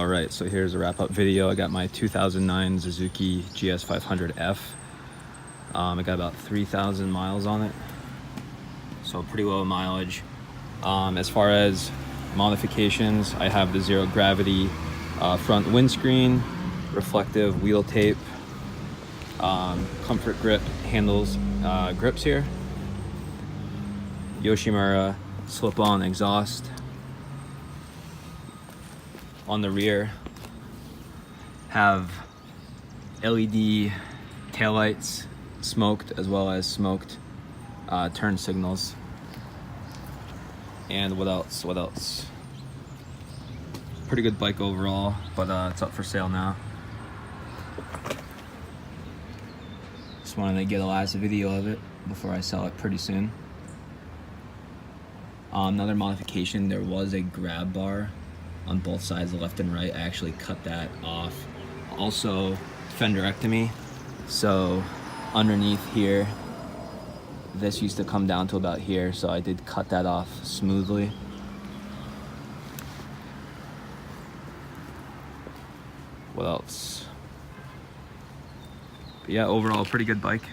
All right, so here's a wrap-up video. I got my 2009 Suzuki GS500F. I got about 3,000 miles on it, so pretty low mileage. As far as modifications, I have the zero gravity front windscreen, reflective wheel tape, comfort grip handles, grips here, Yoshimura slip-on exhaust. On the rear, have LED taillights, smoked as well as smoked turn signals. And what else? Pretty good bike overall, but it's up for sale now. Just wanted to get a last video of it before I sell it pretty soon. Another modification, there was a grab bar on both sides, the left and right. I actually cut that off. Also, fenderectomy. So underneath here, this used to come down to about here, so I did cut that off smoothly. What else? But yeah, overall, pretty good bike.